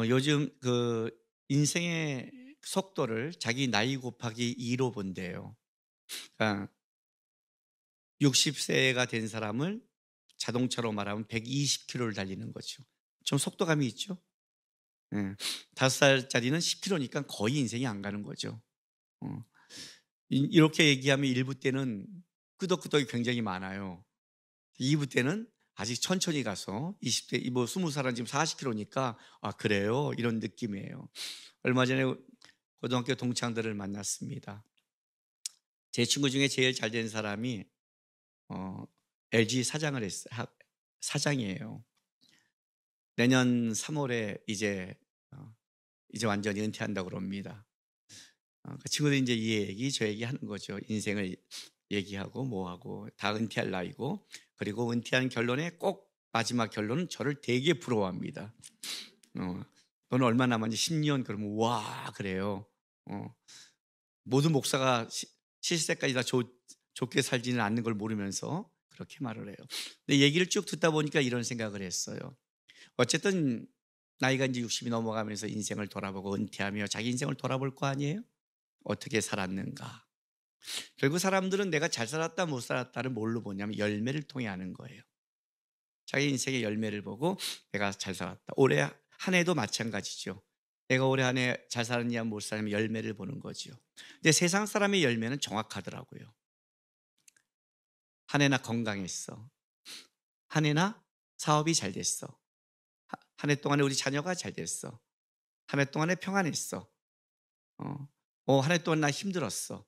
요즘 그 인생의 속도를 자기 나이 곱하기 2로 본대요. 그러니까 60세가 된 사람을 자동차로 말하면 120km를 달리는 거죠. 좀 속도감이 있죠? 예. 5살짜리는 10km니까 거의 인생이 안 가는 거죠. 어. 이렇게 얘기하면 1부 때는 끄덕끄덕이 굉장히 많아요. 2부 때는 아직 천천히 가서 20대, 20살은 지금 40km니까 '아 그래요?' 이런 느낌이에요. 얼마 전에 고등학교 동창들을 만났습니다. 제 친구 중에 제일 잘 된 사람이 어 LG 사장을 했어요. 사장이에요. 내년 3 월에 이제 완전히 은퇴한다고 그럽니다. 그 친구들이 인제 이 얘기 저 얘기 하는 거죠. 인생을 얘기하고 뭐하고 다 은퇴할 나이고, 그리고 은퇴한 결론에 꼭 마지막 결론은 저를 되게 부러워합니다. 어 "너는 얼마 남았니?" "10년." 그러면 "와." 그래요. 어 모든 목사가 70세까지 다 좋게 살지는 않는 걸 모르면서 그렇게 말을 해요. 근데 얘기를 쭉 듣다 보니까 이런 생각을 했어요. 어쨌든 나이가 인제 60이 넘어가면서 인생을 돌아보고 은퇴하며 자기 인생을 돌아볼 거 아니에요? 어떻게 살았는가. 결국 사람들은 내가 잘 살았다 못 살았다를 뭘로 보냐면 열매를 통해 아는 거예요. 자기 인생의 열매를 보고 내가 잘 살았다. 올해 한 해도 마찬가지죠. 내가 올해 한 해 잘 살았냐 못 살았냐 열매를 보는 거죠. 근데 세상 사람의 열매는 정확하더라고요. 한 해나 건강했어. 한 해나 사업이 잘 됐어. 한 해 동안에 우리 자녀가 잘 됐어. 한 해 동안에 평안했어. 어. 한 해 동안 나 힘들었어.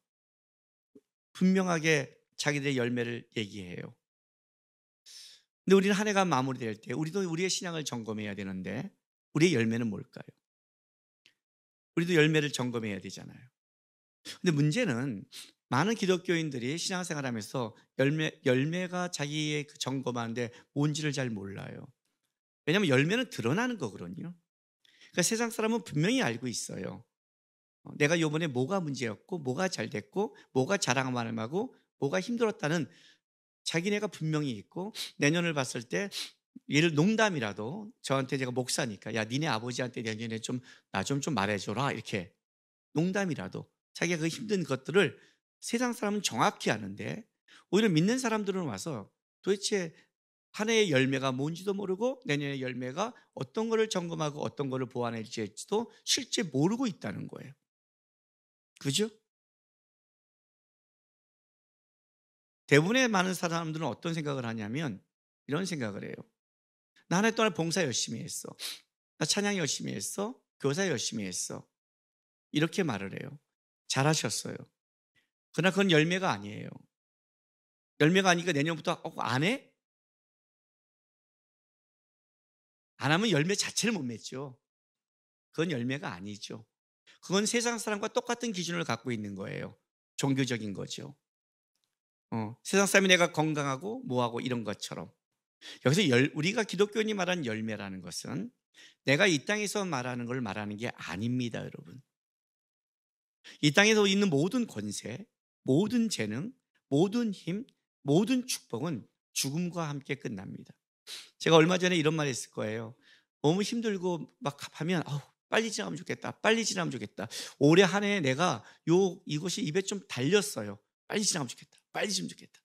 분명하게 자기들의 열매를 얘기해요. 근데 우리는 한 해가 마무리될 때 우리도 우리의 신앙을 점검해야 되는데 우리의 열매는 뭘까요? 우리도 열매를 점검해야 되잖아요. 근데 문제는 많은 기독교인들이 신앙생활하면서 열매가 자기의 그 점검하는데 뭔지를 잘 몰라요. 왜냐하면 열매는 드러나는 거거든요. 그러니까 세상 사람은 분명히 알고 있어요. 내가 요번에 뭐가 문제였고 뭐가 잘 됐고 뭐가 자랑만하고 뭐가 힘들었다는 자기네가 분명히 있고, 내년을 봤을 때 예를 농담이라도 저한테, 제가 목사니까 "야 니네 아버지한테 내년에 좀 나 좀 말해 줘라." 이렇게 농담이라도 자기가 그 힘든 것들을 세상 사람은 정확히 아는데, 오히려 믿는 사람들은 와서 도대체 한 해의 열매가 뭔지도 모르고 내년의 열매가 어떤 거를 점검하고 어떤 거를 보완할지도 실제 모르고 있다는 거예요. 그죠? 대부분의 많은 사람들은 어떤 생각을 하냐면 이런 생각을 해요. "나 한 해 동안 봉사 열심히 했어. 나 찬양 열심히 했어. 교사 열심히 했어." 이렇게 말을 해요. 잘하셨어요. 그러나 그건 열매가 아니에요. 열매가 아니니까 내년부터 안 해?" 안 하면 열매 자체를 못 맺죠. 그건 열매가 아니죠. 그건 세상 사람과 똑같은 기준을 갖고 있는 거예요. 종교적인 거죠. 세상 사람이 내가 건강하고 뭐하고 이런 것처럼. 여기서 우리가 기독교인이 말하는 열매라는 것은 내가 이 땅에서 말하는 걸 말하는 게 아닙니다, 여러분. 이 땅에서 있는 모든 권세, 모든 재능, 모든 힘, 모든 축복은 죽음과 함께 끝납니다. 제가 얼마 전에 이런 말 했을 거예요. 너무 힘들고 막 하면 빨리 지나면 좋겠다. 빨리 지나면 좋겠다. 올해 한 해 내가 이것이 입에 좀 달렸어요. 빨리 지나면 좋겠다. 빨리 지면 좋겠다.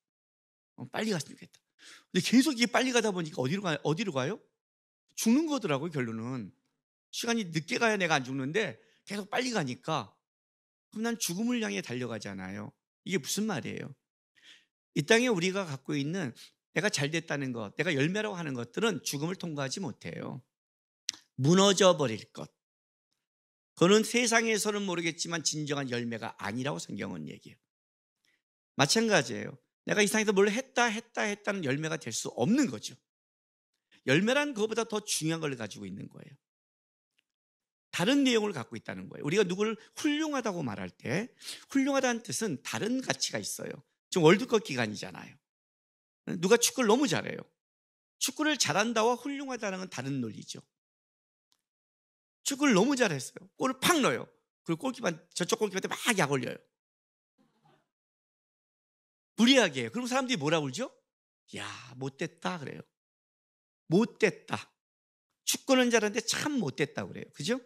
빨리 갔으면 좋겠다. 근데 계속 이게 빨리 가다 보니까 어디로 가요? 죽는 거더라고요, 결론은. 시간이 늦게 가야 내가 안 죽는데 계속 빨리 가니까 그럼 난 죽음을 향해 달려가잖아요. 이게 무슨 말이에요? 이 땅에 우리가 갖고 있는 내가 잘 됐다는 것, 내가 열매라고 하는 것들은 죽음을 통과하지 못해요. 무너져 버릴 것. 그거는 세상에서는 모르겠지만 진정한 열매가 아니라고 성경은 얘기해요. 마찬가지예요. 내가 이 세상에서 뭘 했다는 열매가 될 수 없는 거죠. 열매란 그것보다 더 중요한 걸 가지고 있는 거예요. 다른 내용을 갖고 있다는 거예요. 우리가 누구를 훌륭하다고 말할 때 훌륭하다는 뜻은 다른 가치가 있어요. 지금 월드컵 기간이잖아요. 누가 축구를 너무 잘해요. 축구를 잘한다와 훌륭하다는 건 다른 논리죠. 축구를 너무 잘했어요. 골을 팍 넣어요. 그리고 저쪽 골키퍼한테 막 약 올려요. 무리하게 해요. 그럼 사람들이 뭐라 그러죠? 야, 못됐다 그래요. 못됐다. 축구는 잘하는데 참 못됐다고 그래요. 그죠?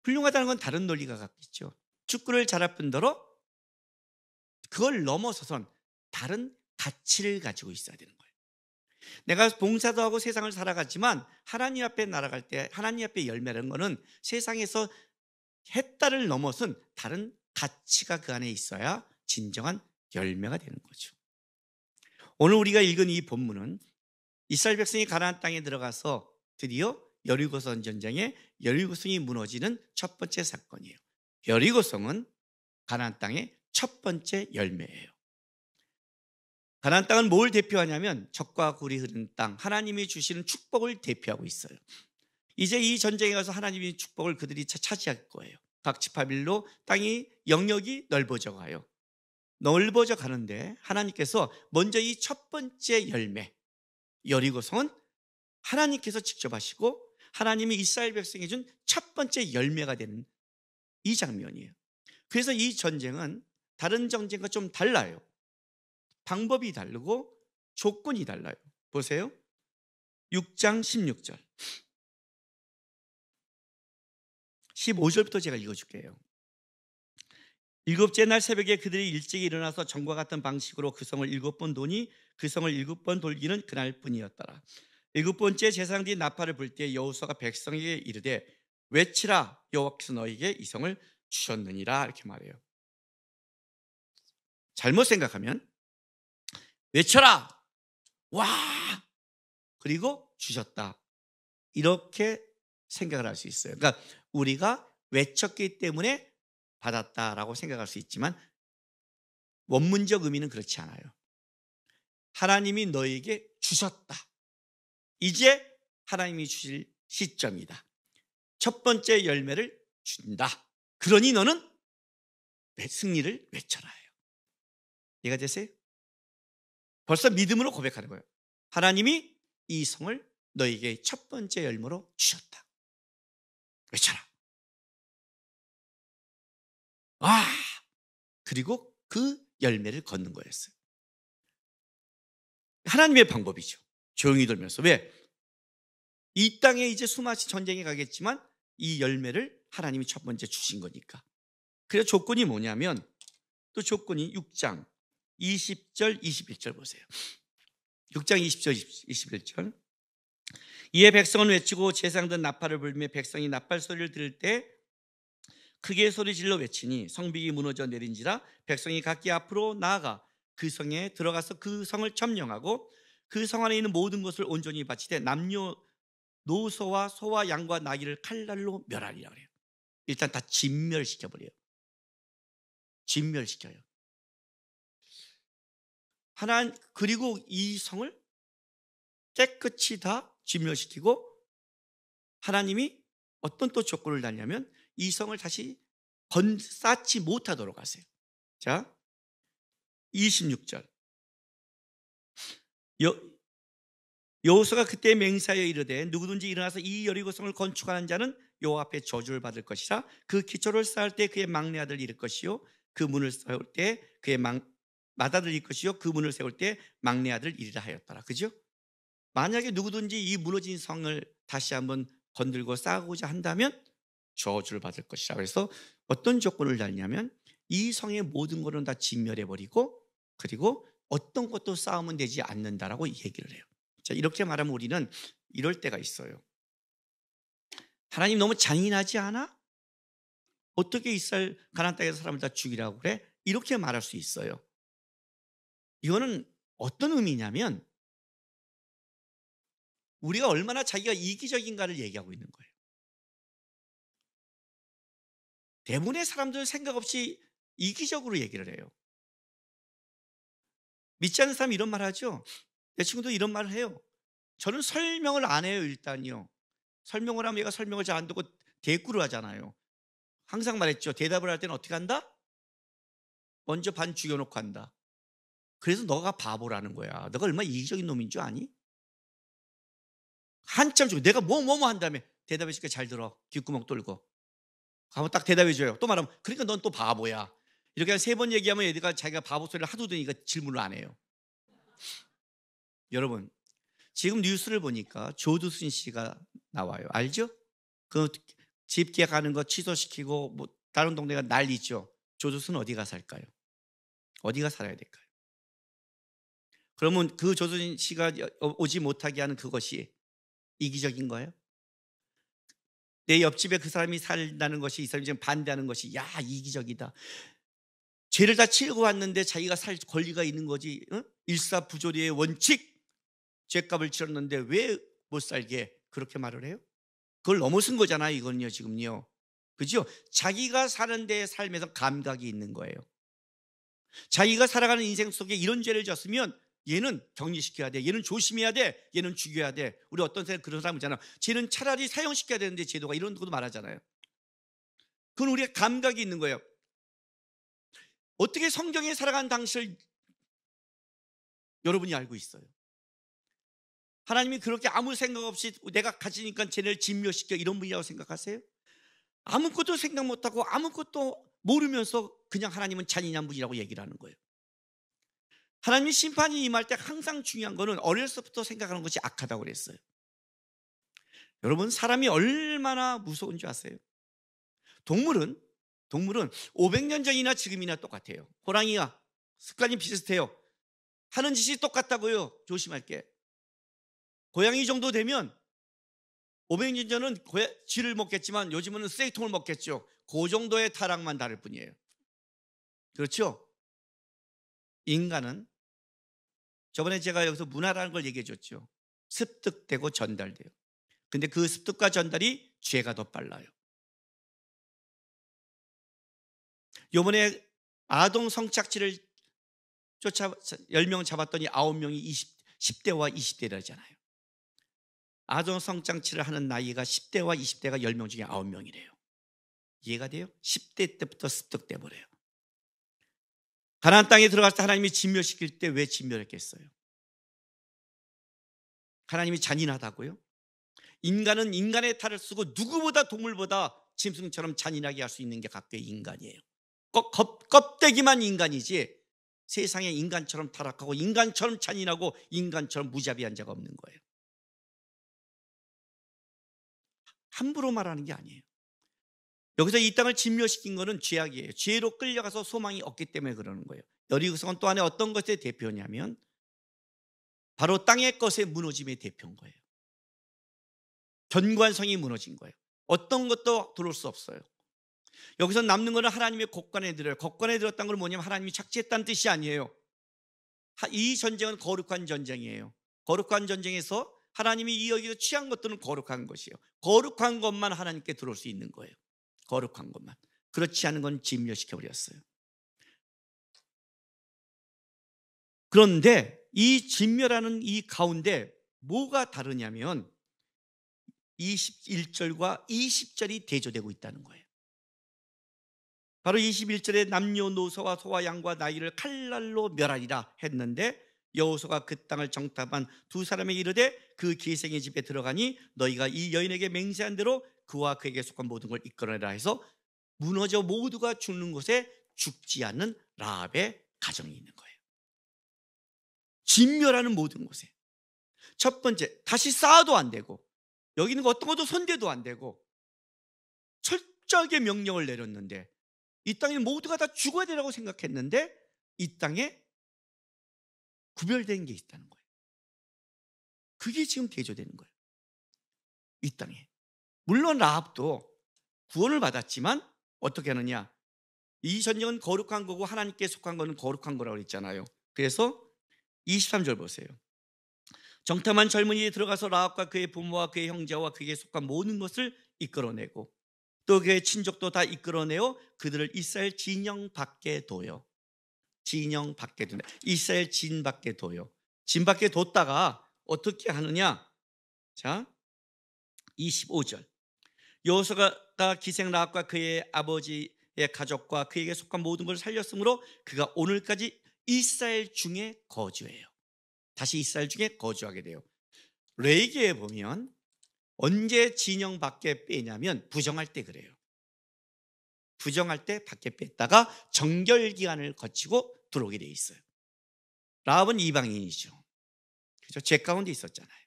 훌륭하다는 건 다른 논리가 같겠죠. 축구를 잘할 뿐더러 그걸 넘어서선 다른 가치를 가지고 있어야 되는 거예요. 내가 봉사도 하고 세상을 살아가지만 하나님 앞에 날아갈 때 하나님 앞에 열매라는 거는 세상에서 했다를 넘어선 다른 가치가 그 안에 있어야 진정한 열매가 되는 거죠. 오늘 우리가 읽은 이 본문은 이스라엘 백성이 가나안 땅에 들어가서 드디어 여리고성 전쟁에 여리고성이 무너지는 첫 번째 사건이에요. 여리고성은 가나안 땅의 첫 번째 열매예요. 가나안 땅은 뭘 대표하냐면 적과 굴이 흐르는 땅, 하나님이 주시는 축복을 대표하고 있어요. 이제 이 전쟁에 가서 하나님의 축복을 그들이 차지할 거예요. 각 지파별로 땅이 영역이 넓어져 가요. 넓어져 가는데 하나님께서 먼저 이 첫 번째 열매 여리고성은 하나님께서 직접 하시고 하나님이 이스라엘 백성에게 준 첫 번째 열매가 되는 이 장면이에요. 그래서 이 전쟁은 다른 전쟁과 좀 달라요. 방법이 다르고 조건이 달라요. 보세요. 6장 16절 15절부터 제가 읽어줄게요. 일곱째 날 새벽에 그들이 일찍이 일어나서 전과 같은 방식으로 그 성을 7번 도니 그 성을 7번 돌기는 그날뿐이었더라. 7번째 제사장들이 나팔을 불 때 여호수아가 백성에게 이르되 외치라, 여호와께서 너희에게 이 성을 주셨느니라, 이렇게 말해요. 잘못 생각하면 외쳐라, 와, 그리고 주셨다, 이렇게 생각을 할 수 있어요. 그러니까 우리가 외쳤기 때문에 받았다라고 생각할 수 있지만 원문적 의미는 그렇지 않아요. 하나님이 너에게 주셨다. 이제 하나님이 주실 시점이다. 첫 번째 열매를 준다. 그러니 너는 승리를 외쳐라 해요. 이해가 되세요? 벌써 믿음으로 고백하는 거예요. 하나님이 이 성을 너에게 첫 번째 열매로 주셨다. 외쳐라. 와! 그리고 그 열매를 걷는 거였어요. 하나님의 방법이죠. 조용히 돌면서. 왜? 이 땅에 이제 수많이 전쟁에 가겠지만 이 열매를 하나님이 첫 번째 주신 거니까. 그래서 조건이 뭐냐면, 또 조건이 6장 20절 21절 보세요. 6장 20절 21절 이에 백성은 외치고 제사장들 나팔을 불며 백성이 나팔 소리를 들을 때 크게 소리질러 외치니 성벽이 무너져 내린지라 백성이 각기 앞으로 나아가 그 성에 들어가서 그 성을 점령하고 그 성 안에 있는 모든 것을 온전히 바치되 남녀 노소와 소와 양과 나귀를 칼날로 멸하리라 그래요. 일단 다 진멸시켜버려요. 진멸시켜요. 그리고 이 성을 깨끗이 다 진멸시키고 하나님이 어떤 또 조건을 달냐면 이 성을 다시 쌓지 못하도록 하세요. 자, 26절 여호수아가 그때 맹세하여 이르되 누구든지 일어나서 이 여리고성을 건축하는 자는 여호와 앞에 저주를 받을 것이라. 그 기초를 쌓을 때 그의 막내 아들 이를 것이요 그 문을 세울 때 그의 맏아들 이를 것이요 그 문을 세울 때 막내 아들 이리라 하였더라. 그죠? 만약에 누구든지 이 무너진 성을 다시 한번 건들고 쌓고자 한다면 저주를 받을 것이라. 그래서 어떤 조건을 달냐면 이 성의 모든 것은 다 진멸해버리고 그리고 어떤 것도 쌓으면 되지 않는다라고 얘기를 해요. 자, 이렇게 말하면 우리는 이럴 때가 있어요. 하나님 너무 잔인하지 않아? 어떻게 이스라엘 가나안 땅에서 사람을 다 죽이라고 그래? 이렇게 말할 수 있어요. 이거는 어떤 의미냐면 우리가 얼마나 자기가 이기적인가를 얘기하고 있는 거예요. 대부분의 사람들 생각 없이 이기적으로 얘기를 해요. 믿지 않는 사람이 이런 말 하죠. 내 친구도 이런 말을 해요. 저는 설명을 안 해요. 일단요. 설명을 하면 얘가 설명을 잘 안 듣고 대꾸를 하잖아요. 항상 말했죠. 대답을 할 때는 어떻게 한다? 먼저 반 죽여놓고 한다. 그래서 너가 바보라는 거야. 너가 얼마나 이기적인 놈인 줄 아니? 한참 주고 내가 뭐 한 다음에 대답해 줄게, 잘 들어. 귓구멍 뚫고. 가면 딱 대답해 줘요. 또 말하면 그러니까 넌 또 바보야. 이렇게 한 3번 얘기하면 애들가 자기가 바보 소리를 하도 들으니까 질문을 안 해요. 여러분, 지금 뉴스를 보니까 조두순 씨가 나와요. 알죠? 그 집 계약하는 거 취소시키고 뭐 다른 동네가 난리죠. 조두순 어디가 살까요? 어디가 살아야 될까요? 그러면 그 조두순 씨가 오지 못하게 하는 그것이 이기적인 거예요? 내 옆집에 그 사람이 살다는 것이, 이 사람이 지금 반대하는 것이 야 이기적이다. 죄를 다 치르고 왔는데 자기가 살 권리가 있는 거지. 응? 일사부조리의 원칙, 죄값을 치렀는데 왜 못 살게 그렇게 말을 해요? 그걸 넘어선 거잖아요 이건요 지금요. 그죠? 자기가 사는 데 삶에서 감각이 있는 거예요. 자기가 살아가는 인생 속에 이런 죄를 졌으면 얘는 격리시켜야 돼, 얘는 조심해야 돼, 얘는 죽여야 돼. 우리 어떤 사람 그런 사람 있잖아. 쟤는 차라리 사형시켜야 되는데 제도가 이런 것도 말하잖아요. 그건 우리가 감각이 있는 거예요. 어떻게 성경에 살아가는 당시를 여러분이 알고 있어요? 하나님이 그렇게 아무 생각 없이 내가 가지니까 쟤네를 진멸시켜 이런 분이라고 생각하세요? 아무것도 생각 못하고 아무것도 모르면서 그냥 하나님은 잔인한 분이라고 얘기를 하는 거예요. 하나님이 심판이 임할 때 항상 중요한 거는 어렸을 때부터 생각하는 것이 악하다고 그랬어요. 여러분 사람이 얼마나 무서운 줄 아세요? 동물은 500년 전이나 지금이나 똑같아요. 호랑이가 습관이 비슷해요. 하는 짓이 똑같다고요. 조심할게. 고양이 정도 되면 500년 전은 쥐를 먹겠지만 요즘은 쓰레기통을 먹겠죠. 그 정도의 타락만 다를 뿐이에요. 그렇죠? 인간은 저번에 제가 여기서 문화라는 걸 얘기해 줬죠. 습득되고 전달돼요. 근데 그 습득과 전달이 죄가 더 빨라요. 요번에 아동 성착취를 10명 잡았더니 9명이 10대와 20대라잖아요. 아동 성착취를 하는 나이가 10대와 20대가 10명 중에 9명이래요. 이해가 돼요? 10대 때부터 습득돼 버려요. 가나안 땅에 들어갈 때 하나님이 진멸시킬 때 왜 진멸했겠어요? 하나님이 잔인하다고요? 인간은 인간의 탈을 쓰고 누구보다 동물보다 짐승처럼 잔인하게 할 수 있는 게 각각의 인간이에요. 껍데기만 인간이지 세상에 인간처럼 타락하고 인간처럼 잔인하고 인간처럼 무자비한 자가 없는 거예요. 함부로 말하는 게 아니에요. 여기서 이 땅을 진멸시킨 것은 죄악이에요. 죄로 끌려가서 소망이 없기 때문에 그러는 거예요. 여리고성은 또 안에 어떤 것의 대표냐면 바로 땅의 것의 무너짐의 대표인 거예요. 견관성이 무너진 거예요. 어떤 것도 들어올 수 없어요. 여기서 남는 것은 하나님의 곳간에 들어요. 곳간에 들었다는 건 뭐냐면 하나님이 착지했다는 뜻이 아니에요. 이 전쟁은 거룩한 전쟁이에요. 거룩한 전쟁에서 하나님이 이 여기서 취한 것들은 거룩한 것이에요. 거룩한 것만 하나님께 들어올 수 있는 거예요. 거룩한 것만. 그렇지 않은 건 진멸시켜버렸어요. 그런데 이 진멸하는 이 가운데 뭐가 다르냐면 21절과 20절이 대조되고 있다는 거예요. 바로 21절에 남녀노소와 소와 양과 나귀를 칼날로 멸하리라 했는데 여호수아가 그 땅을 정탐한 두 사람에게 이르되 그 기생의 집에 들어가니 너희가 이 여인에게 맹세한 대로 그와 그에게 속한 모든 걸 이끌어내라 해서 무너져 모두가 죽는 곳에 죽지 않는 라합의 가정이 있는 거예요. 진멸하는 모든 곳에 첫 번째 다시 쌓아도 안 되고 여기 있는 거 어떤 것도 손대도 안 되고 철저하게 명령을 내렸는데 이 땅에 모두가 다 죽어야 되라고 생각했는데 이 땅에 구별된 게 있다는 거예요. 그게 지금 대조되는 거예요. 이 땅에. 물론 라합도 구원을 받았지만 어떻게 하느냐? 이 전쟁은 거룩한 거고 하나님께 속한 거는 거룩한 거라고 했잖아요. 그래서 23절 보세요. 정탐한 젊은이에 들어가서 라합과 그의 부모와 그의 형제와 그에게 속한 모든 것을 이끌어내고 또 그의 친족도 다 이끌어내어 그들을 이스라엘 진영 밖에 둬요. 진영 밖에 둔다. 이스라엘 진 밖에 둬요. 진 밖에 뒀다가 어떻게 하느냐? 자, 25절. 여호수아가 기생 라합과 그의 아버지의 가족과 그에게 속한 모든 걸 살렸으므로 그가 오늘까지 이스라엘 중에 거주해요. 다시 이스라엘 중에 거주하게 돼요. 레위기에 보면 언제 진영 밖에 빼냐면 부정할 때 그래요. 부정할 때 밖에 뺐다가 정결기간을 거치고 들어오게 돼 있어요. 라합은 이방인이죠. 그죠? 죄 가운데 있었잖아요.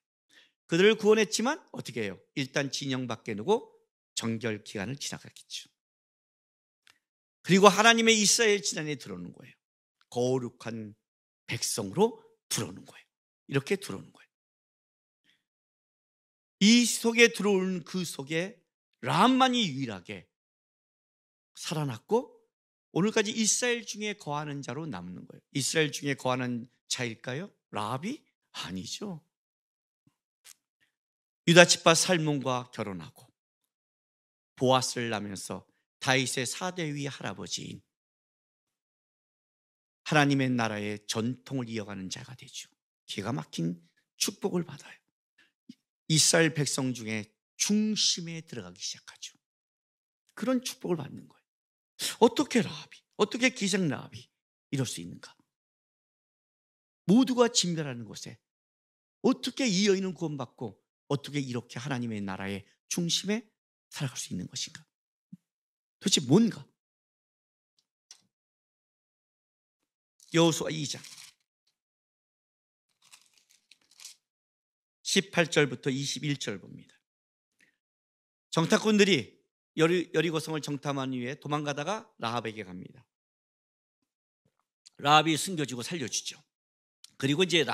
그들을 구원했지만 어떻게 해요? 일단 진영 밖에 두고 정결 기간을 지나갔겠죠. 그리고 하나님의 이스라엘 진안에 들어오는 거예요. 거룩한 백성으로 들어오는 거예요. 이렇게 들어오는 거예요. 이 속에 들어오는 그 속에 라합만이 유일하게 살아났고 오늘까지 이스라엘 중에 거하는 자로 남는 거예요. 이스라엘 중에 거하는 자일까요? 라합이? 아니죠. 유다 지파 살몬과 결혼하고 보아스를 낳으면서 다윗의 4대 위 할아버지인 하나님의 나라의 전통을 이어가는 자가 되죠. 기가 막힌 축복을 받아요. 이스라엘 백성 중에 중심에 들어가기 시작하죠. 그런 축복을 받는 거예요. 어떻게 라합이, 어떻게 기생 라합이 이럴 수 있는가? 모두가 진멸하는 곳에 어떻게 이 여인은 구원받고 어떻게 이렇게 하나님의 나라의 중심에 살아갈 수 있는 것인가? 도대체 뭔가? 여호수아 2장 18절부터 21절 봅니다. 정탐꾼들이 여리고성을 정탐하기 위해 도망가다가 라합에게 갑니다. 라합이 숨겨지고 살려주죠. 그리고 이제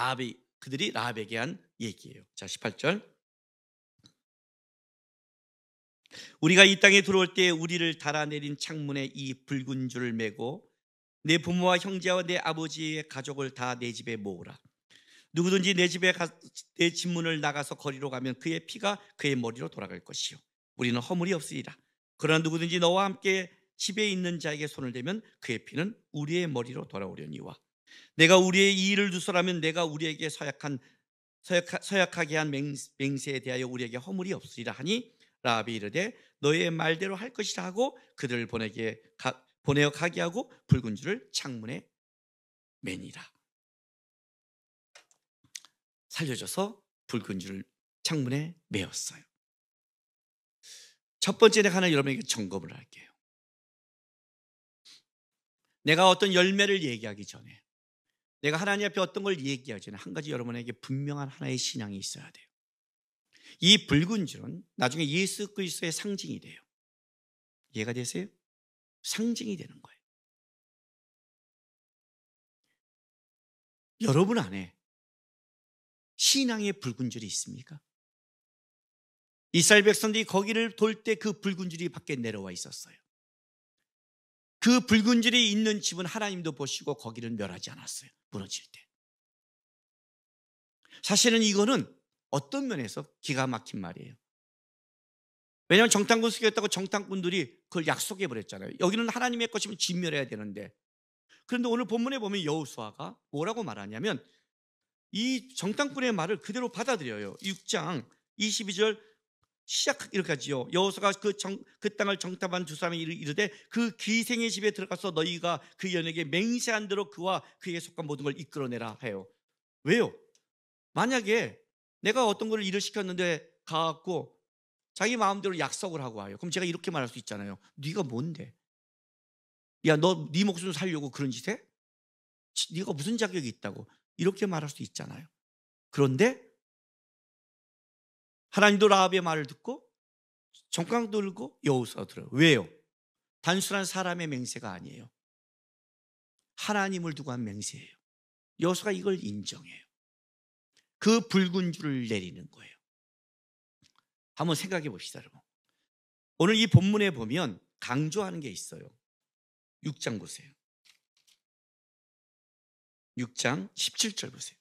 그들이 라합에게 한 얘기예요. 자, 18절. 우리가 이 땅에 들어올 때 우리를 달아내린 창문에 이 붉은 줄을 메고 내 부모와 형제와 내 아버지의 가족을 다 내 집에 모으라. 누구든지 내 집문을 나가서 거리로 가면 그의 피가 그의 머리로 돌아갈 것이요 우리는 허물이 없으리라. 그러나 누구든지 너와 함께 집에 있는 자에게 손을 대면 그의 피는 우리의 머리로 돌아오려니와 내가 우리의 이 일을 누설하면 내가 우리에게 서약하게 한 맹세에 대하여 우리에게 허물이 없으리라 하니 라합이 이르되 너의 말대로 할 것이라 하고 그들을 보내어 가게 하고 붉은 줄을 창문에 매니라. 살려줘서 붉은 줄을 창문에 매었어요. 첫 번째 내가 하나 여러분에게 점검을 할게요. 내가 어떤 열매를 얘기하기 전에 내가 하나님 앞에 어떤 걸 얘기하기 전에 한 가지 여러분에게 분명한 하나의 신앙이 있어야 돼요. 이 붉은 줄은 나중에 예수 그리스도의 상징이 돼요. 이해가 되세요? 상징이 되는 거예요. 여러분 안에 신앙의 붉은 줄이 있습니까? 이스라엘 백성들이 거기를 돌 때 그 붉은 줄이 밖에 내려와 있었어요. 그 붉은 줄이 있는 집은 하나님도 보시고 거기를 멸하지 않았어요. 무너질 때. 사실은 이거는 어떤 면에서 기가 막힌 말이에요. 왜냐하면 정탐꾼 숙였다고 정탐꾼들이 그걸 약속해 버렸잖아요. 여기는 하나님의 것이면 진멸해야 되는데. 그런데 오늘 본문에 보면 여호수아가 뭐라고 말하냐면 이 정탐꾼의 말을 그대로 받아들여요. 6장 22절 시작 이렇게 하지요. 여호수아가 그 땅을 정탐한 두 사람이 이르되 그 기생의 집에 들어가서 너희가 그 연에게 맹세한 대로 그와 그에게 속한 모든 걸 이끌어내라 해요. 왜요? 만약에 내가 어떤 걸 일을 시켰는데 가갖고 자기 마음대로 약속을 하고 와요. 그럼 제가 이렇게 말할 수 있잖아요. 네가 뭔데? 야, 너 네 목숨 살려고 그런 짓 해? 네가 무슨 자격이 있다고? 이렇게 말할 수 있잖아요. 그런데 하나님도 라합의 말을 듣고 정강 들고 여호수아 들어요. 왜요? 단순한 사람의 맹세가 아니에요. 하나님을 두고 한 맹세예요. 여호수아가 이걸 인정해요. 그 붉은 줄을 내리는 거예요. 한번 생각해 봅시다, 여러분. 오늘 이 본문에 보면 강조하는 게 있어요. 6장 보세요. 6장 17절 보세요.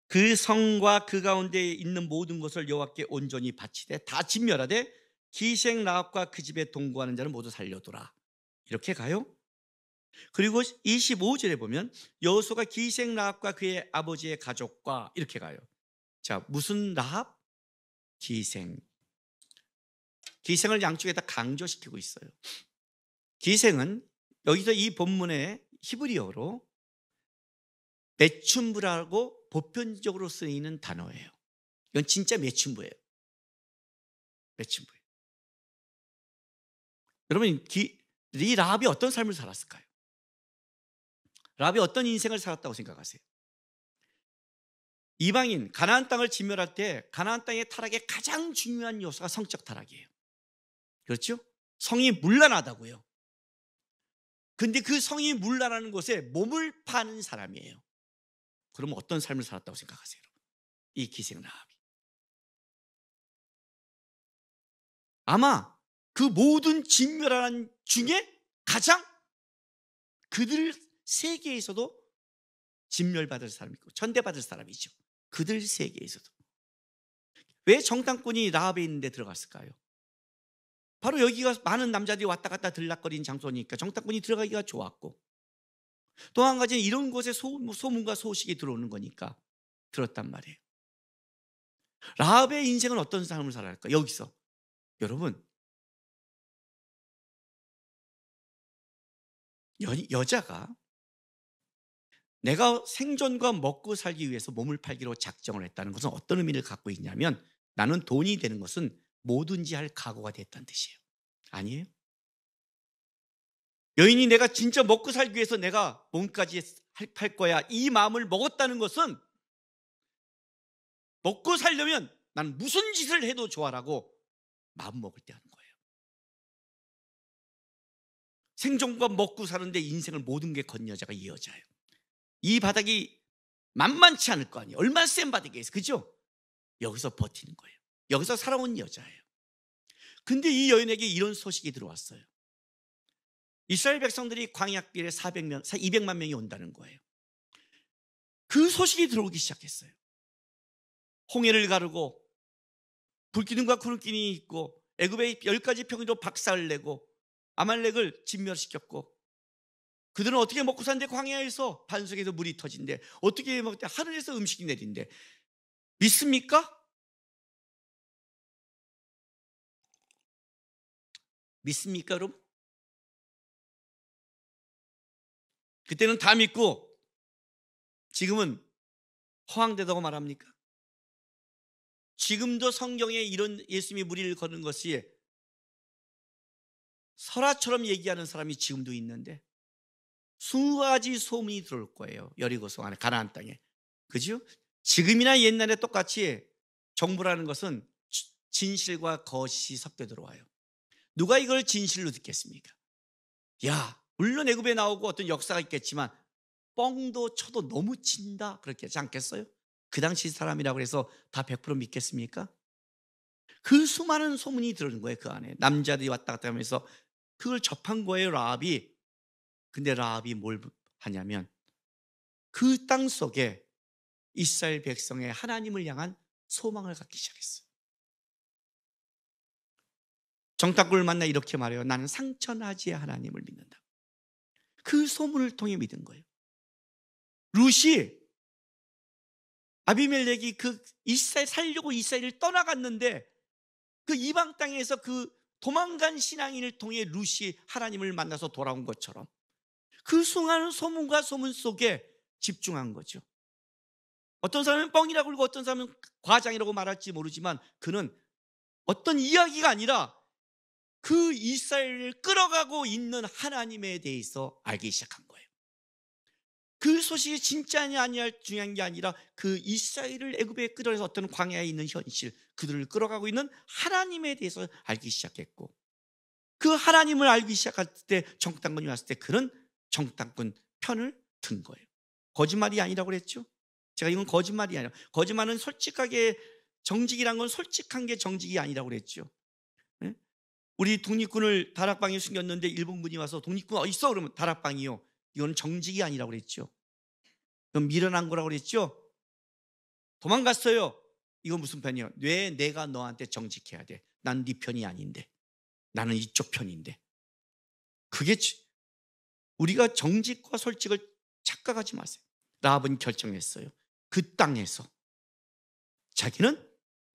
그 성과 그 가운데 있는 모든 것을 여호와께 온전히 바치되 다 진멸하되 기생 라합과 그 집에 동거하는 자는 모두 살려두라. 이렇게 가요. 그리고 25절에 보면 여호수아가 기생 라합과 그의 아버지의 가족과 이렇게 가요. 자, 무슨 라합? 기생. 기생을 양쪽에다 강조시키고 있어요. 기생은 여기서 이 본문의 히브리어로 메춘부라고 보편적으로 쓰이는 단어예요. 이건 진짜 메춘부예요. 메춘부예요. 여러분, 이 라합이 어떤 삶을 살았을까요? 라합이 어떤 인생을 살았다고 생각하세요? 이방인 가나안 땅을 진멸할 때 가나안 땅의 타락의 가장 중요한 요소가 성적 타락이에요. 그렇죠? 성이 문란하다고요. 근데 그 성이 문란하는 곳에 몸을 파는 사람이에요. 그럼 어떤 삶을 살았다고 생각하세요? 이 기생 라합이. 아마 그 모든 진멸한 중에 가장 그들 세계에서도 진멸받을 사람이 있고 천대받을 사람이죠. 그들 세계에서도. 왜 정탐꾼이 라합에 있는데 들어갔을까요? 바로 여기가 많은 남자들이 왔다 갔다 들락거리는 장소니까 정탐꾼이 들어가기가 좋았고, 또 한 가지는 이런 곳에 소문과 소식이 들어오는 거니까 들었단 말이에요. 라합의 인생은 어떤 삶을 살아야 할까? 여기서 여러분, 여자가 내가 생존과 먹고 살기 위해서 몸을 팔기로 작정을 했다는 것은 어떤 의미를 갖고 있냐면, 나는 돈이 되는 것은 뭐든지 할 각오가 됐다는 뜻이에요. 아니에요? 여인이 내가 진짜 먹고 살기 위해서 내가 몸까지 팔 거야, 이 마음을 먹었다는 것은 먹고 살려면 난 무슨 짓을 해도 좋아라고 마음 먹을 때 하는 거예요. 생존과 먹고 사는데 인생을 모든 게 건 여자가 이 여자예요. 이 바닥이 만만치 않을 거 아니에요. 얼마나 센 바닥이에요. 그죠? 여기서 버티는 거예요. 여기서 살아온 여자예요. 근데 이 여인에게 이런 소식이 들어왔어요. 이스라엘 백성들이 광야길에 200만 명이 온다는 거예요. 그 소식이 들어오기 시작했어요. 홍해를 가르고 불기둥과 구름기둥이 있고 애굽의 10가지 평지로 박살을 내고 아말렉을 진멸시켰고, 그들은 어떻게 먹고 사는데 광야에서 반석에서 물이 터진대, 어떻게 먹을 때 하늘에서 음식이 내린대. 믿습니까? 믿습니까 여러분? 그때는 다 믿고 지금은 허황되다고 말합니까? 지금도 성경에 이런 예수님이 무리를 거는 것이 설화처럼 얘기하는 사람이 지금도 있는데, 수가지 소문이 들어올 거예요. 여리고성 안에 가나안 땅에. 그죠? 지금이나 옛날에 똑같이 정부라는 것은 진실과 거짓이 섞여 들어와요. 누가 이걸 진실로 듣겠습니까? 야, 물론 애굽에 나오고 어떤 역사가 있겠지만 뻥도 쳐도 너무 친다, 그렇게 하지 않겠어요? 그 당시 사람이라고 해서 다 100% 믿겠습니까? 그 수많은 소문이 들어오는 거예요. 그 안에 남자들이 왔다 갔다 하면서 그걸 접한 거예요, 라합이. 근데 라합이 뭘 하냐면 그 땅 속에 이스라엘 백성의 하나님을 향한 소망을 갖기 시작했어요. 정탐꾼을 만나 이렇게 말해요. 나는 상처나지의 하나님을 믿는다. 그 소문을 통해 믿은 거예요. 룻이, 아비멜렉이 그 이스라엘 살려고 이스라엘을 떠나갔는데 그 이방 땅에서 그 도망간 신앙인을 통해 룻이 하나님을 만나서 돌아온 것처럼 그 수많은 소문과 소문 속에 집중한 거죠. 어떤 사람은 뻥이라고 그러고 어떤 사람은 과장이라고 말할지 모르지만, 그는 어떤 이야기가 아니라 그 이스라엘을 끌어가고 있는 하나님에 대해서 알기 시작한 거예요. 그 소식이 진짜냐 아니냐 중요한 게 아니라 그 이스라엘을 애굽에 끌어내서 어떤 광야에 있는 현실, 그들을 끌어가고 있는 하나님에 대해서 알기 시작했고, 그 하나님을 알기 시작할 때 정탐꾼이 왔을 때 그는 정탐꾼 편을 든 거예요. 거짓말이 아니라고 그랬죠. 제가 이건 거짓말이 아니라, 거짓말은 솔직하게, 정직이란 건 솔직한 게 정직이 아니라고 그랬죠. 우리 독립군을 다락방에 숨겼는데 일본군이 와서 독립군 어디 있어? 그러면 다락방이요. 이건 정직이 아니라고 그랬죠. 이건 밀어난 거라고 그랬죠. 도망갔어요. 이건 무슨 편이에요? 왜 내가 너한테 정직해야 돼? 난 네 편이 아닌데, 나는 이쪽 편인데. 그게 우리가 정직과 솔직을 착각하지 마세요. 라합은 결정했어요. 그 땅에서 자기는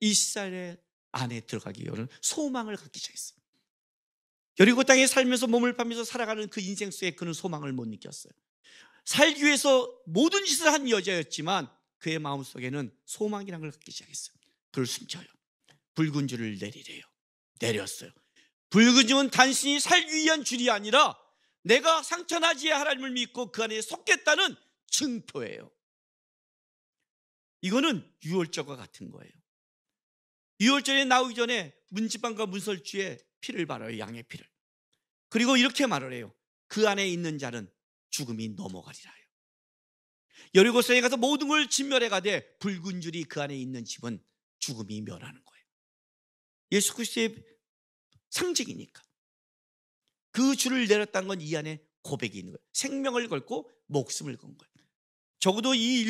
이스라엘 안에 들어가기 위한 소망을 갖기 시작했어요. 여리고 땅에 살면서 몸을 파면서 살아가는 그 인생 속에 그는 소망을 못 느꼈어요. 살기 위해서 모든 짓을 한 여자였지만 그의 마음속에는 소망이라는 걸 갖기 시작했어요. 그를 숨겨요. 붉은 줄을 내리래요. 내렸어요. 붉은 줄은 단순히 살기 위한 줄이 아니라 내가 상처나지의 하나님을 믿고 그 안에 속겠다는 증표예요. 이거는 유월절과 같은 거예요. 유월절에 나오기 전에 문지방과 문설주에 피를 발라요. 양의 피를. 그리고 이렇게 말을 해요. 그 안에 있는 자는 죽음이 넘어가리라 해요. 여리고성에 가서 모든 걸 진멸해 가되 붉은 줄이 그 안에 있는 집은 죽음이 멸하는 거예요. 예수 그리스도의 상징이니까. 그 줄을 내렸다는 건 이 안에 고백이 있는 거예요. 생명을 걸고 목숨을 건 거예요. 적어도 이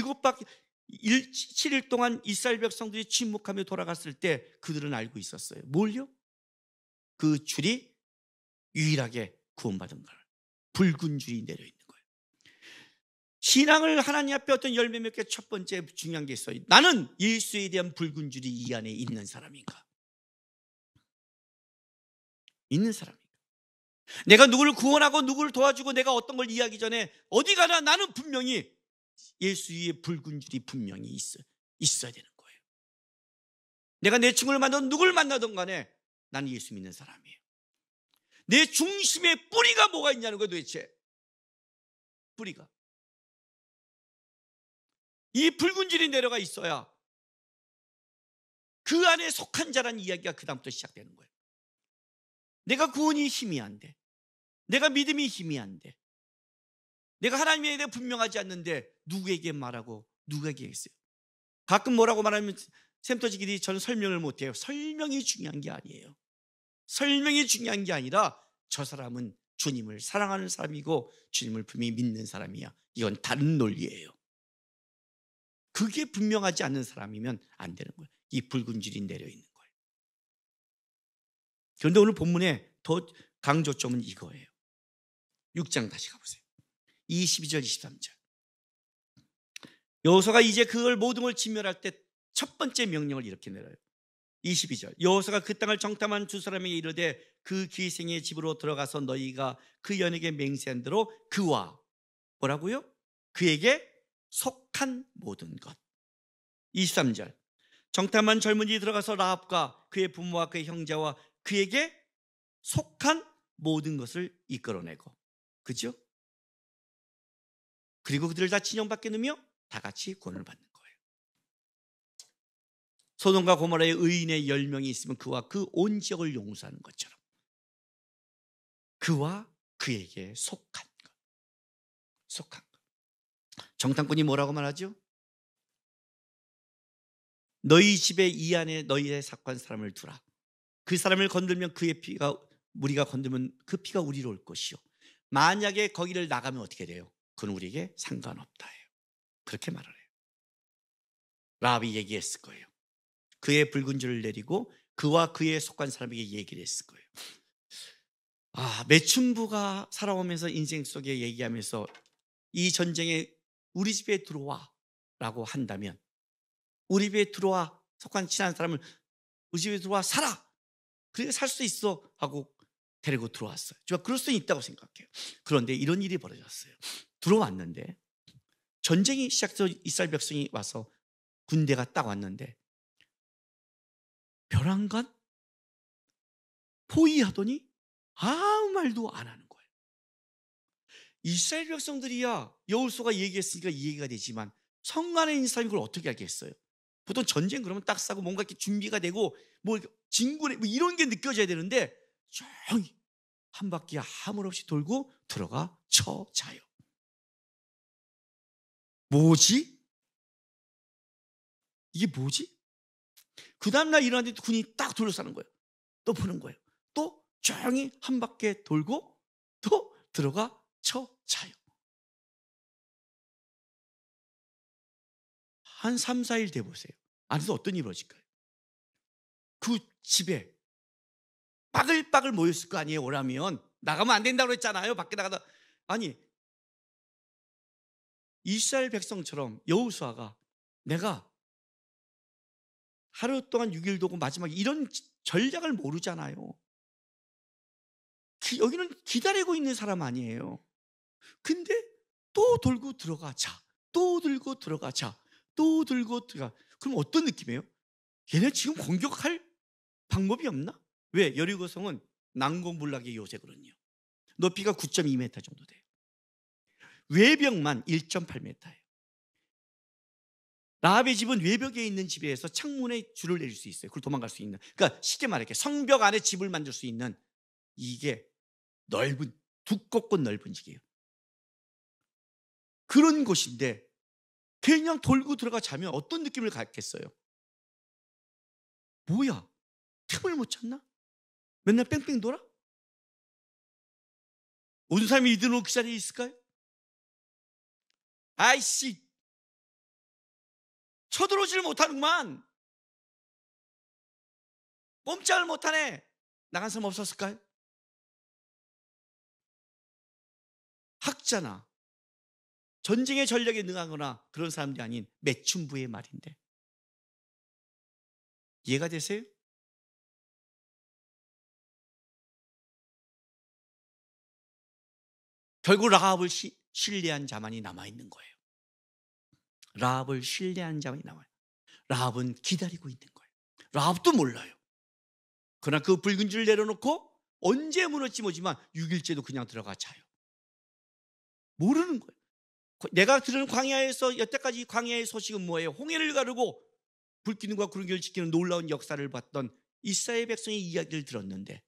7일 동안 이스라엘 백성들이 침묵하며 돌아갔을 때 그들은 알고 있었어요. 뭘요? 그 줄이 유일하게 구원받은 걸. 붉은 줄이 내려있는 거예요. 신앙을 하나님 앞에 어떤 열매 몇 개 첫 번째 중요한 게 있어요. 나는 예수에 대한 붉은 줄이 이 안에 있는 사람인가? 있는 사람인가? 내가 누구를 구원하고 누구를 도와주고 내가 어떤 걸 이해하기 전에 어디 가나 나는 분명히 예수 위에 붉은 줄이 분명히 있어야 되는 거예요. 내가 내 친구를 만나든 누구를 만나든 간에 나는 예수 믿는 사람이에요. 내 중심에 뿌리가 뭐가 있냐는 거예요. 도대체 뿌리가 이 붉은 줄이 내려가 있어야 그 안에 속한 자라는 이야기가 그 다음부터 시작되는 거예요. 내가 구원이 희미한데, 내가 믿음이 희미한데, 내가 하나님에 대해 분명하지 않는데 누구에게 말하고 누구에게 했어요? 가끔 뭐라고 말하면 샘터지기들이 저는 설명을 못해요. 설명이 중요한 게 아니에요. 설명이 중요한 게 아니라 저 사람은 주님을 사랑하는 사람이고 주님을 분명히 믿는 사람이야. 이건 다른 논리예요. 그게 분명하지 않는 사람이면 안 되는 거예요. 이 붉은 줄이 내려있는 거예요. 그런데 오늘 본문에 더 강조점은 이거예요. 6장 다시 가보세요. 22절 23절. 여호수아가 이제 그걸 모든 걸 진멸할 때 첫 번째 명령을 이렇게 내려요. 22절. 여호수아가 그 땅을 정탐한 두 사람에게 이르되 그 기생의 집으로 들어가서 너희가 그 연에게 맹세한 대로 그와 뭐라고요? 그에게 속한 모든 것. 23절. 정탐한 젊은이 들어가서 라합과 그의 부모와 그의 형제와 그에게 속한 모든 것을 이끌어내고, 그죠? 그리고 그들을 다 진영 밖에 넣으며 다 같이 구원을 받는 거예요. 소돔과 고모라에 의인의 10명이 있으면 그와 그 온 지역을 용서하는 것처럼 그와 그에게 속한 것. 속한 것. 정탐꾼이 뭐라고 말하죠? 너희 집에 이 안에 너희의 sak한 사람을 두라. 그 사람을 건들면 그의 피가, 우리가 건들면 그 피가 우리로 올 것이요, 만약에 거기를 나가면 어떻게 돼요? 그건 우리에게 상관없다 해요. 그렇게 말을 해요. 라합이 얘기했을 거예요. 그의 붉은 줄을 내리고 그와 그에 속한 사람에게 얘기를 했을 거예요. 매춘부가 살아오면서 인생 속에 얘기하면서 이 전쟁에 우리 집에 들어와 라고 한다면, 우리 집에 들어와, 속한 친한 사람을 우리 집에 들어와 살아, 그래 살 수 있어 하고 데리고 들어왔어요. 제가 그럴 수 있다고 생각해요. 그런데 이런 일이 벌어졌어요. 들어왔는데 전쟁이 시작해서 이스라엘 백성이 와서 군대가 딱 왔는데 벼랑간 포위하더니 아무 말도 안 하는 거예요. 이스라엘 백성들이야 여호수아가 얘기했으니까 이해가 되지만 성 안에 있는 사람이 그걸 어떻게 알겠어요? 보통 전쟁 그러면 딱 싸고 뭔가 이렇게 준비가 되고 뭐 진군에 뭐 이런 게 느껴져야 되는데 조용히 한 바퀴 아무 없이 돌고 들어가 쳐 자요. 뭐지? 이게 뭐지? 그 다음날 일어났는데 군이 딱 둘러싸는 거예요. 또 보는 거예요. 또 조용히 한 바퀴 돌고 또 들어가 쳐 자요. 한 3, 4일 돼 보세요. 안에서 어떤 일이 벌어질까요? 그 집에 빠글빠글 모였을 거 아니에요. 오라면 나가면 안 된다고 그랬잖아요. 밖에 나가다. 아니, 이스라엘 백성처럼 여호수아가 내가 하루 동안 6일 도고 마지막에 이런 전략을 모르잖아요. 여기는 기다리고 있는 사람 아니에요. 근데 또 돌고 들어가자, 또 들고 들어가자, 또 들고 들어가. 그럼 어떤 느낌이에요? 얘네 지금 공격할 방법이 없나? 왜? 여리고성은 난공불락의 요새거든요. 높이가 9.2m 정도 돼요. 외벽만 1.8m예요. 라합의 집은 외벽에 있는 집에서 창문에 줄을 내릴 수 있어요. 그걸 도망갈 수 있는. 그러니까 쉽게 말할게 성벽 안에 집을 만들 수 있는, 이게 넓은, 두껍고 넓은 집이에요. 그런 곳인데 그냥 돌고 들어가 자면 어떤 느낌을 갖겠어요? 뭐야? 틈을 못 찾나? 맨날 뺑뺑 돌아? 모든 사람이 이대로 그 자리에 있을까요? 아이씨, 쳐들어오지를 못하는구만. 꼼짝을 못하네. 나간 사람 없었을까요? 학자나 전쟁의 전략에 능하거나 그런 사람들이 아닌 매춘부의 말인데 이해가 되세요? 결국 라합을 신뢰한 자만이 남아있는 거예요. 라합을 신뢰한 자만이 남아요. 라합은 기다리고 있는 거예요. 라합도 몰라요. 그러나 그 붉은 줄을 내려놓고 언제 무너질지 모르지만 6일째도 그냥 들어가 자요. 모르는 거예요. 내가 들은 광야에서 여태까지 광야의 소식은 뭐예요? 홍해를 가르고 불기둥과 구름기를 지키는 놀라운 역사를 봤던 이스라엘 백성의 이야기를 들었는데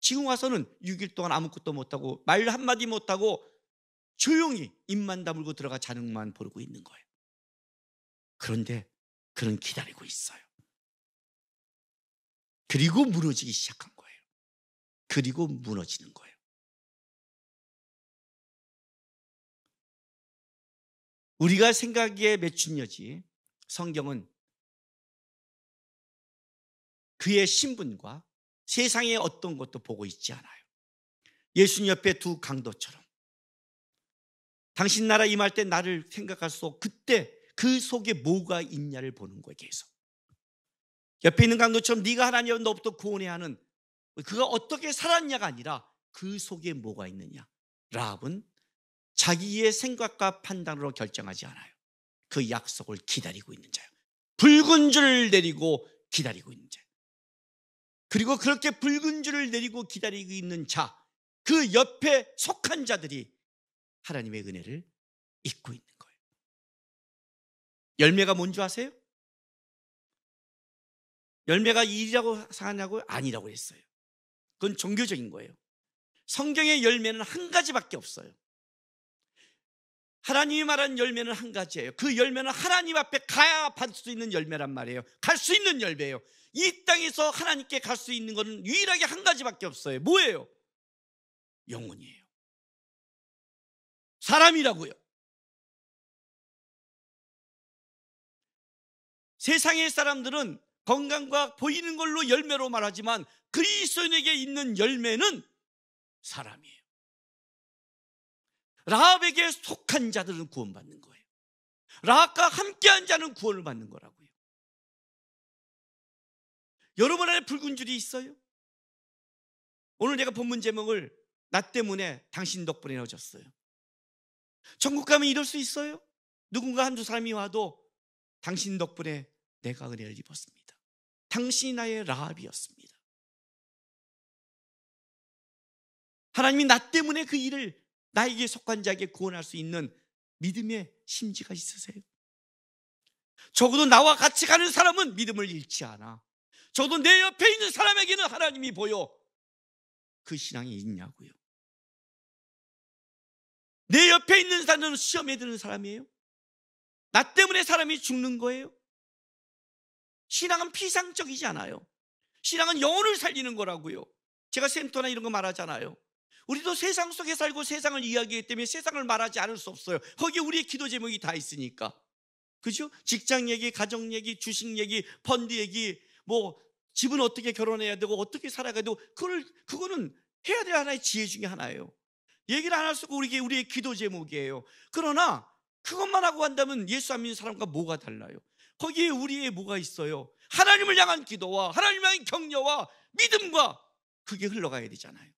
지금 와서는 6일 동안 아무것도 못하고 말 한마디 못하고 조용히 입만 다물고 들어가 자는 것만 보고 있는 거예요. 그런데 그는 기다리고 있어요. 그리고 무너지기 시작한 거예요. 그리고 무너지는 거예요. 우리가 생각에 매춘녀지 성경은 그의 신분과 세상의 어떤 것도 보고 있지 않아요. 예수님 옆에 두 강도처럼 당신 나라 임할 때 나를 생각할 수 없고 그때 그 속에 뭐가 있냐를 보는 거예요. 계속 옆에 있는 강도처럼 네가 하나님 너부터 구원해야 하는, 그가 어떻게 살았냐가 아니라 그 속에 뭐가 있느냐. 라합은 자기의 생각과 판단으로 결정하지 않아요. 그 약속을 기다리고 있는 자예요. 붉은 줄을 내리고 기다리고 있는 자예요. 그리고 그렇게 붉은 줄을 내리고 기다리고 있는 자, 그 옆에 속한 자들이 하나님의 은혜를 잊고 있는 거예요. 열매가 뭔지 아세요? 열매가 일이라고 하냐고? 아니라고 했어요. 그건 종교적인 거예요. 성경의 열매는 한 가지밖에 없어요. 하나님이 말한 열매는 한 가지예요. 그 열매는 하나님 앞에 가야 받을 수 있는 열매란 말이에요. 갈 수 있는 열매예요. 이 땅에서 하나님께 갈 수 있는 것은 유일하게 한 가지밖에 없어요. 뭐예요? 영혼이에요. 사람이라고요. 세상의 사람들은 건강과 보이는 걸로 열매로 말하지만 그리스도인에게 있는 열매는 사람이에요. 라합에게 속한 자들은 구원받는 거예요. 라합과 함께한 자는 구원을 받는 거라고요. 여러분 안에 붉은 줄이 있어요? 오늘 내가 본문 제목을 나 때문에 당신 덕분에 넣어줬어요. 천국 가면 이럴 수 있어요? 누군가 한두 사람이 와도 당신 덕분에 내가 은혜를 입었습니다. 당신이 나의 라합이었습니다. 하나님이 나 때문에 그 일을 나에게 속한 자에게 구원할 수 있는 믿음의 심지가 있으세요? 적어도 나와 같이 가는 사람은 믿음을 잃지 않아. 적어도 내 옆에 있는 사람에게는 하나님이 보여. 그 신앙이 있냐고요. 내 옆에 있는 사람은 시험에 드는 사람이에요? 나 때문에 사람이 죽는 거예요? 신앙은 피상적이지 않아요. 신앙은 영혼을 살리는 거라고요. 제가 샘터나 이런 거 말하잖아요. 우리도 세상 속에 살고 세상을 이야기하기 때문에 세상을 말하지 않을 수 없어요. 거기에 우리의 기도 제목이 다 있으니까. 그죠? 직장 얘기, 가정 얘기, 주식 얘기, 펀드 얘기, 뭐 집은 어떻게 결혼해야 되고 어떻게 살아가야 되고 그거는 해야 될 하나의 지혜 중에 하나예요. 얘기를 안 할 수 없고 우리의 기도 제목이에요. 그러나 그것만 하고 한다면 예수 안 믿는 사람과 뭐가 달라요? 거기에 우리의 뭐가 있어요? 하나님을 향한 기도와 하나님을 향한 격려와 믿음과 그게 흘러가야 되잖아요.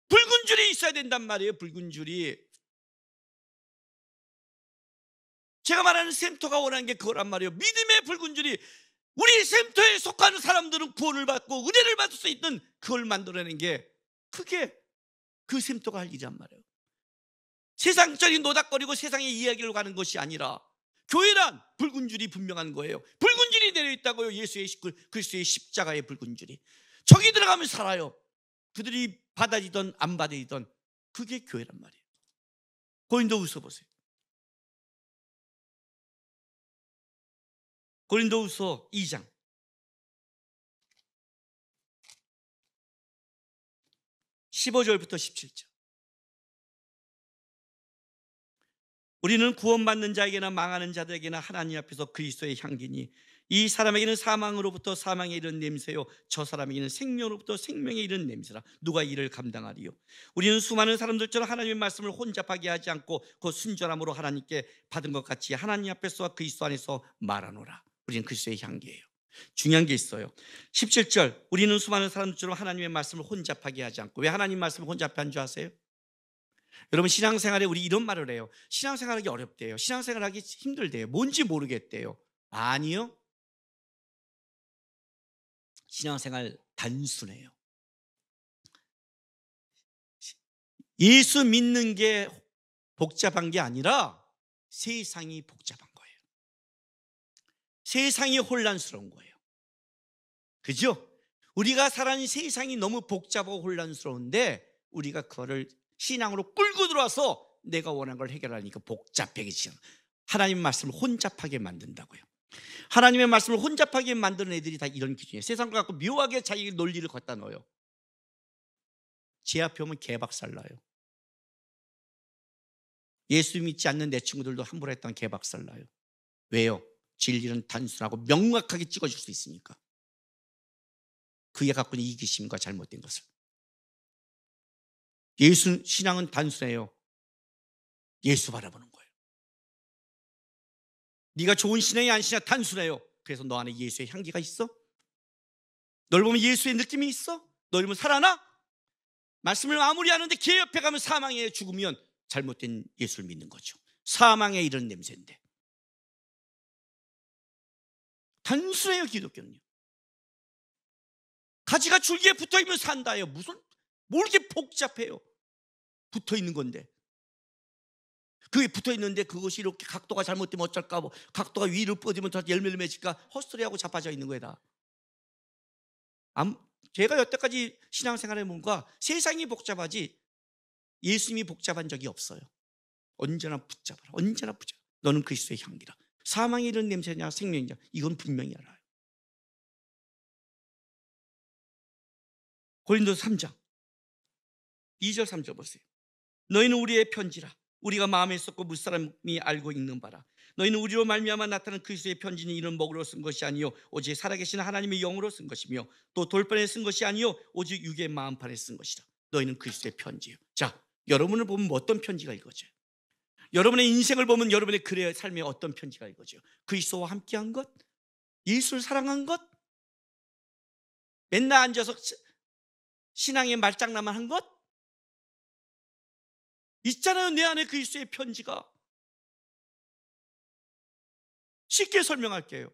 붉은 줄이 있어야 된단 말이에요. 붉은 줄이. 제가 말하는 샘터가 원하는 게 그거란 말이에요. 믿음의 붉은 줄이. 우리 샘터에 속하는 사람들은 구원을 받고 은혜를 받을 수 있는 그걸 만들어내는 게 그게 그 샘터가 할 일이란 말이에요. 세상적인 노닥거리고 세상의 이야기를 가는 것이 아니라 교회란 붉은 줄이 분명한 거예요. 붉은 줄이 내려있다고요. 예수의 그리스도의 십자가의 붉은 줄이. 저기 들어가면 살아요. 그들이 받아들이든 안 받아들이든 그게 교회란 말이에요. 고린도후서 보세요. 고린도후서 2장 15절부터 17절. 우리는 구원받는 자에게나 망하는 자들에게나 하나님 앞에서 그리스도의 향기니 이 사람에게는 사망으로부터 사망에 이른 냄새요 저 사람에게는 생명으로부터 생명에 이른 냄새라. 누가 이를 감당하리요? 우리는 수많은 사람들처럼 하나님의 말씀을 혼잡하게 하지 않고 그 순전함으로 하나님께 받은 것 같이 하나님 앞에서와 그리스도 안에서 말하노라. 우리는 그리스도의 향기예요. 중요한 게 있어요. 17절, 우리는 수많은 사람들처럼 하나님의 말씀을 혼잡하게 하지 않고. 왜 하나님 말씀을 혼잡한 줄 아세요? 여러분, 신앙생활에 우리 이런 말을 해요. 신앙생활하기 어렵대요. 신앙생활하기 힘들대요. 뭔지 모르겠대요. 아니요, 신앙생활 단순해요. 예수 믿는 게 복잡한 게 아니라 세상이 복잡한 거예요. 세상이 혼란스러운 거예요. 그죠? 우리가 살아가는 세상이 너무 복잡하고 혼란스러운데 우리가 그거를 신앙으로 끌고 들어와서 내가 원하는 걸 해결하니까 복잡하게 지어 하나님의 말씀을 혼잡하게 만든다고요. 하나님의 말씀을 혼잡하게 만드는 애들이 다 이런 기준이에요. 세상과 갖고 묘하게 자기 논리를 갖다 넣어요. 제 앞에 오면 개박살 나요. 예수 믿지 않는 내 친구들도 함부로 했던 개박살 나요. 왜요? 진리는 단순하고 명확하게 찍어줄 수 있으니까. 그게 갖고 있는 이기심과 잘못된 것을. 예수 신앙은 단순해요. 예수 바라보는 거예요. 네가 좋은 신앙이 아니시냐? 단순해요. 그래서 너 안에 예수의 향기가 있어? 널 보면 예수의 느낌이 있어? 널 보면 살아나? 말씀을 아무리 하는데 개 옆에 가면 사망에 죽으면 잘못된 예수를 믿는 거죠. 사망에 이런 냄새인데. 단순해요, 기독교는요. 가지가 줄기에 붙어있으면 산다예요. 뭘 이렇게 복잡해요. 붙어있는 건데. 그게 붙어있는데 그것이 이렇게 각도가 잘못되면 어쩔까, 뭐 각도가 위로 뻗으면 더 열매를 맺을까, 헛소리하고 자빠져 있는 거다. 제가 여태까지 신앙생활에 뭔가 세상이 복잡하지 예수님이 복잡한 적이 없어요. 언제나 붙잡아라. 언제나 붙잡아. 너는 그리스도의 향기라. 사망이 이런 냄새냐 생명이냐 이건 분명히 알아요. 고린도서 3장 2절 3절 보세요. 너희는 우리의 편지라. 우리가 마음에 쏟고 무사람이 알고 읽는 바라. 너희는 우리로 말미암아 나타난 그리스도의 편지는 이런 먹으로 쓴 것이 아니요 오직 살아계신 하나님의 영으로 쓴 것이며 또 돌판에 쓴 것이 아니요 오직 육의 마음판에 쓴 것이라. 너희는 그리스도의 편지예요. 자, 여러분을 보면 어떤 편지가 읽어져요? 여러분의 인생을 보면 여러분의 글의 삶에 어떤 편지가 읽어져요? 그리스도와 함께한 것? 예수를 사랑한 것? 맨날 앉아서 신앙의 말장난만 한 것? 있잖아요, 내 안에 그리스도의 편지가. 쉽게 설명할게요.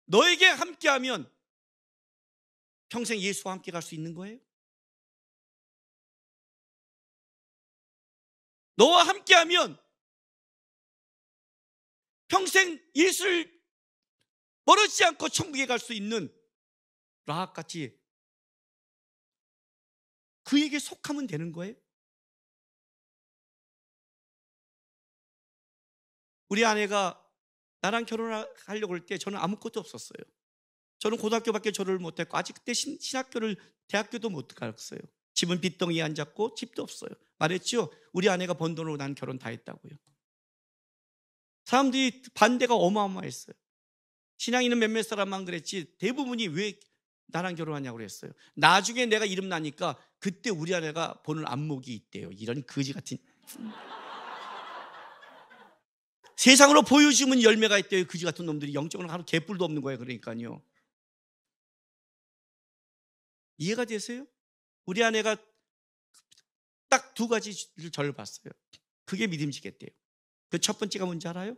너에게 함께하면 평생 예수와 함께 갈 수 있는 거예요? 너와 함께하면 평생 예수를 멀어지지 않고 천국에 갈 수 있는 라합같이 그에게 속하면 되는 거예요? 우리 아내가 나랑 결혼하려고 할 때 저는 아무것도 없었어요. 저는 고등학교밖에 졸업을 못했고 아직 그때 신학교를 대학교도 못 갔어요. 집은 빚덩이에 앉았고 집도 없어요. 말했죠. 우리 아내가 번 돈으로 난 결혼 다 했다고요. 사람들이 반대가 어마어마했어요. 신앙 있는 몇몇 사람만 그랬지 대부분이 왜 나랑 결혼하냐고 그랬어요. 나중에 내가 이름 나니까 그때 우리 아내가 보는 안목이 있대요. 이런 거지 같은. 세상으로 보여주면 열매가 있대요. 거지 같은 놈들이 영적으로 하루 개뿔도 없는 거예요. 그러니까요. 이해가 되세요? 우리 아내가 딱 두 가지를 저를 봤어요. 그게 믿음직했대요. 그 첫 번째가 뭔지 알아요?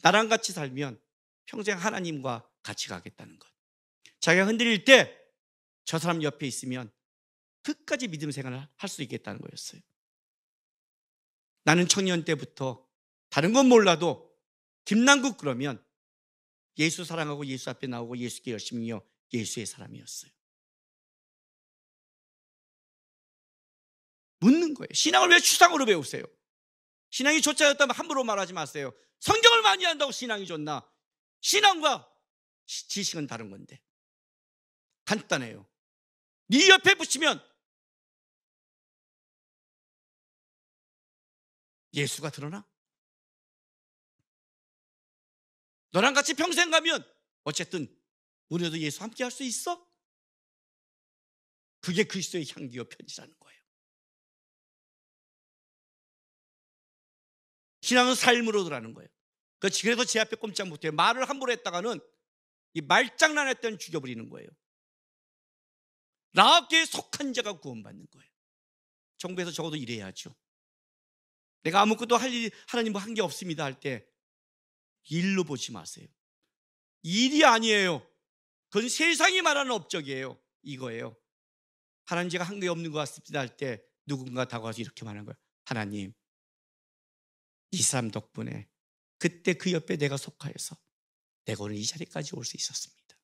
나랑 같이 살면 평생 하나님과 같이 가겠다는 것. 자기가 흔들릴 때 저 사람 옆에 있으면 끝까지 믿음 생활을 할 수 있겠다는 거였어요. 나는 청년 때부터 다른 건 몰라도 김남국 그러면 예수 사랑하고 예수 앞에 나오고 예수께 열심히 예수의 사람이었어요. 묻는 거예요. 신앙을 왜 추상으로 배우세요? 신앙이 좋자였다면 함부로 말하지 마세요. 성경을 많이 한다고 신앙이 좋나? 신앙과 지식은 다른 건데. 간단해요. 네 옆에 붙이면 예수가 드러나? 너랑 같이 평생 가면 어쨌든 우리도 예수 함께 할 수 있어? 그게 그리스도의 향기와 편지라는 거예요. 신앙은 삶으로 들어가는 거예요. 그래서 제 앞에 꼼짝 못해요. 말을 함부로 했다가는 이 말장난했던 죽여버리는 거예요. 라합계에 속한 자가 구원받는 거예요. 정부에서 적어도 이래야죠. 내가 아무것도 할 일, 하나님 한 게 없습니다 할 때 일로 보지 마세요. 일이 아니에요. 그건 세상이 말하는 업적이에요. 이거예요. 하나님 제가 한 게 없는 것 같습니다 할 때 누군가 다가와서 이렇게 말하는 거예요. 하나님, 이 사람 덕분에 그때 그 옆에 내가 속하여서 내가 오늘 이 자리까지 올 수 있었습니다.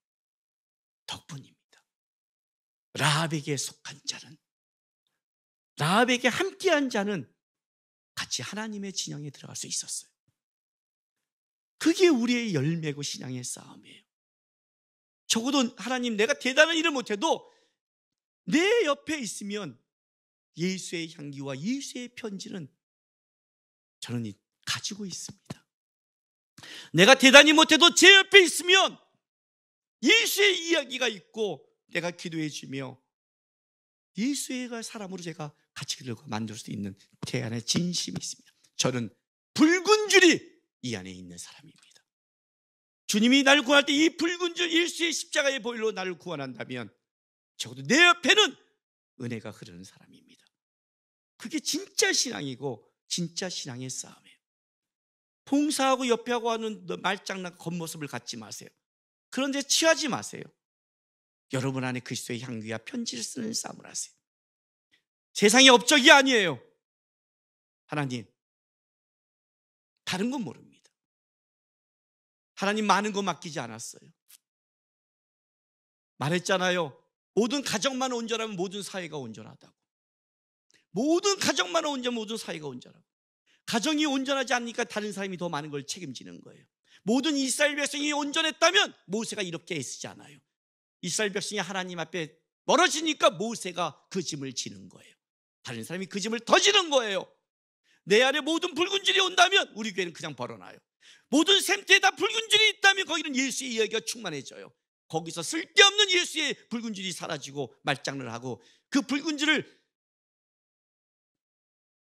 덕분입니다. 라합에게 속한 자는, 라합에게 함께한 자는 같이 하나님의 진영에 들어갈 수 있었어요. 그게 우리의 열매고 신앙의 싸움이에요. 적어도 하나님 내가 대단한 일을 못해도 내 옆에 있으면 예수의 향기와 예수의 편지는 저는 가지고 있습니다. 내가 대단히 못해도 제 옆에 있으면 예수의 이야기가 있고 내가 기도해 주며 예수의 사람으로 제가 같이 만들 수 있는 제 안에 진심이 있습니다. 저는 붉은 줄이 이 안에 있는 사람입니다. 주님이 나를 구원할 때 이 붉은 줄 예수의 십자가의 보혈로 나를 구원한다면 적어도 내 옆에는 은혜가 흐르는 사람입니다. 그게 진짜 신앙이고 진짜 신앙의 싸움이에요. 봉사하고 옆에 하고 하는 말장난 겉모습을 갖지 마세요. 그런 데 취하지 마세요. 여러분 안에 그리스도의 향기와 편지를 쓰는 싸움을 하세요. 세상의 업적이 아니에요. 하나님, 다른 건 모릅니다. 하나님 많은 거 맡기지 않았어요. 말했잖아요. 모든 가정만 온전하면 모든 사회가 온전하다고. 모든 가정만 온전하면 모든 사회가 온전하고, 가정이 온전하지 않으니까 다른 사람이 더 많은 걸 책임지는 거예요. 모든 이스라엘 백성이 온전했다면 모세가 이렇게 애쓰지 않아요. 이스라엘 백성이 하나님 앞에 멀어지니까 모세가 그 짐을 지는 거예요. 다른 사람이 그 짐을 더 지는 거예요. 내 안에 모든 붉은 줄이 온다면 우리 교회는 그냥 벌어나요. 모든 샘터에 다 붉은 줄이 있다면 거기는 예수의 이야기가 충만해져요. 거기서 쓸데없는 예수의 붉은 줄이 사라지고 말장난을 하고 그 붉은 줄을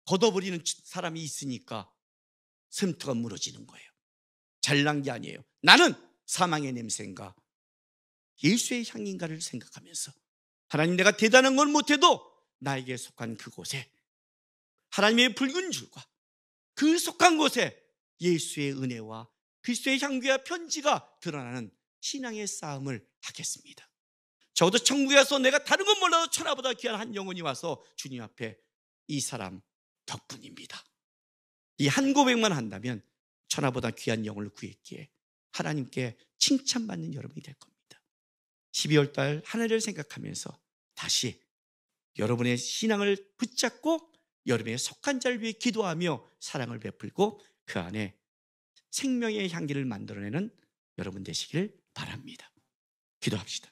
걷어버리는 사람이 있으니까 샘터가 무너지는 거예요. 잘난 게 아니에요. 나는 사망의 냄새인가 예수의 향인가를 생각하면서 하나님, 내가 대단한 건 못해도 나에게 속한 그곳에 하나님의 붉은 줄과 그 속한 곳에 예수의 은혜와 그리스도의 향기와 편지가 드러나는 신앙의 싸움을 하겠습니다. 저도 천국에 가서 내가 다른 건 몰라도 천하보다 귀한 한 영혼이 와서 주님 앞에 이 사람 덕분입니다, 이 한 고백만 한다면 천하보다 귀한 영혼을 구했기에 하나님께 칭찬받는 여러분이 될 겁니다. 12월 달 한 해를 생각하면서 다시 여러분의 신앙을 붙잡고 여러분의 속한 자를 위해 기도하며 사랑을 베풀고 그 안에 생명의 향기를 만들어내는 여러분 되시길 바랍니다. 기도합시다.